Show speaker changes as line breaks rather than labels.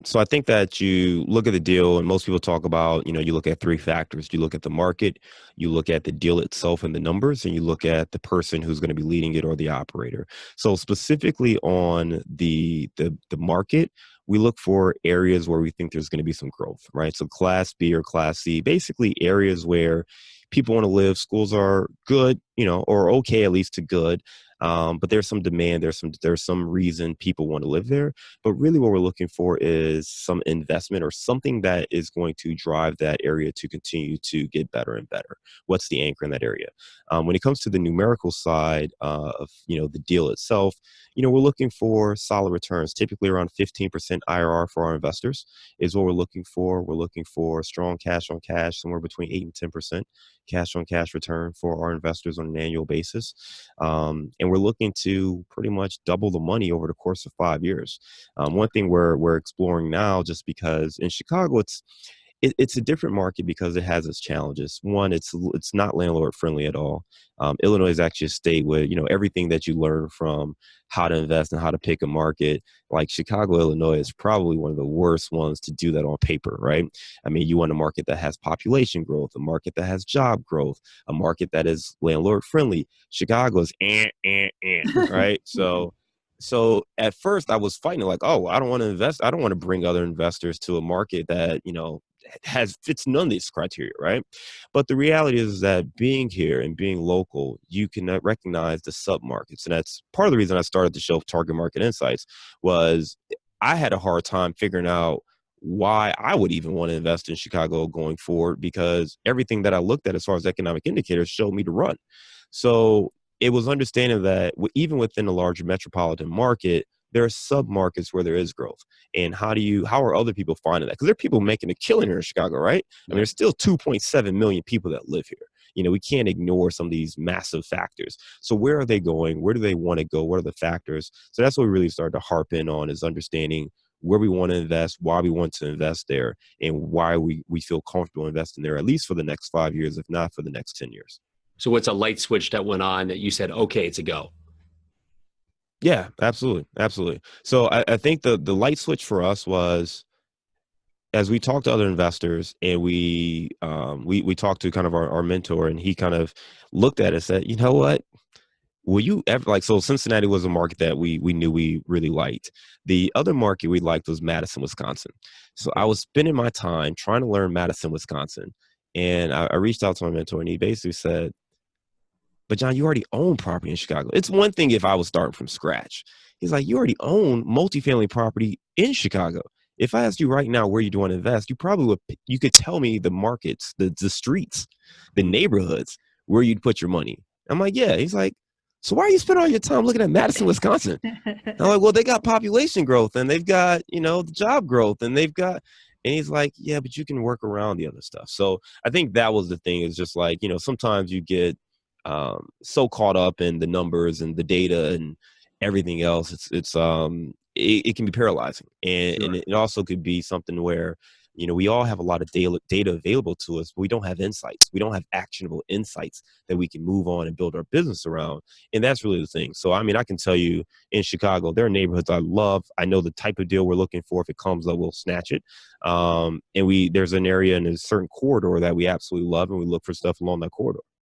So I think that you look at the deal, and most people talk about, you look at three factors. You look at the market, you look at the deal itself and the numbers, and you look at the person who's going to be leading it or the operator. So specifically on the market, we look for areas where we think there's going to be some growth, right? So Class B or Class C, basically areas where people want to live. Schools are good, or okay, at least to good. But there's some demand. There's some reason people want to live there. But really what we're looking for is some investment or something that is going to drive that area to continue to get better and better. What's the anchor in that area? When it comes to the numerical side of, the deal itself, we're looking for solid returns, typically around 15% IRR for our investors is what we're looking for. We're looking for strong cash on cash, somewhere between 8 and 10% cash on cash return for our investors on an annual basis. And we're looking to pretty much double the money over the course of 5 years. One thing we're exploring now, just because in Chicago it's a different market because it has its challenges. One, it's not landlord friendly at all. Illinois is actually a state where everything that you learn from how to invest and how to pick a market, like Chicago, Illinois, is probably one of the worst ones to do that on paper, right? I mean, you want a market that has population growth, a market that has job growth, a market that is landlord friendly. Chicago is right? So at first I was fighting like, oh, I don't want to invest. I don't want to bring other investors to a market that, fits none of these criteria, right? But the reality is that being here and being local, you can recognize the sub markets. And that's part of the reason I started the show Target Market Insights was I had a hard time figuring out why I would even want to invest in Chicago going forward, because everything that I looked at as far as economic indicators showed me to run. So it was understanding that even within a larger metropolitan market, there are sub-markets where there is growth. And how are other people finding that? Because there are people making a killing here in Chicago, right? I mean, there's still 2.7 million people that live here. We can't ignore some of these massive factors. So where are they going? Where do they want to go? What are the factors? So that's what we really started to harp in on, is understanding where we want to invest, why we want to invest there, and why we feel comfortable investing there, at least for the next 5 years, if not for the next 10 years.
So what's a light switch that went on that you said, okay, it's a go?
Yeah, absolutely. Absolutely. So I think the light switch for us was, as we talked to other investors and we talked to kind of our mentor, and he kind of looked at it and said, you know what? Will you ever, like, so Cincinnati was a market that we knew we really liked. The other market we liked was Madison, Wisconsin. So I was spending my time trying to learn Madison, Wisconsin. And I reached out to my mentor, and he basically said, but John, you already own property in Chicago. It's one thing if I was starting from scratch. He's like, you already own multifamily property in Chicago. If I asked you right now where you want to invest, you could tell me the markets, the streets, the neighborhoods where you'd put your money. I'm like, yeah. He's like, so why are you spending all your time looking at Madison, Wisconsin? I'm like, well, they got population growth and they've got, the job growth and and he's like, yeah, but you can work around the other stuff. So I think that was the thing, is just like, sometimes you get so caught up in the numbers and the data and everything else. It can be paralyzing, and
Sure.
it also could be something where we all have a lot of data available to us, but we don't have insights. We don't have actionable insights that we can move on and build our business around. And that's really the thing. So, I mean, I can tell you, in Chicago, there are neighborhoods I love. I know the type of deal we're looking for. If it comes up, we'll snatch it. And there's an area in a certain corridor that we absolutely love, and we look for stuff along that corridor.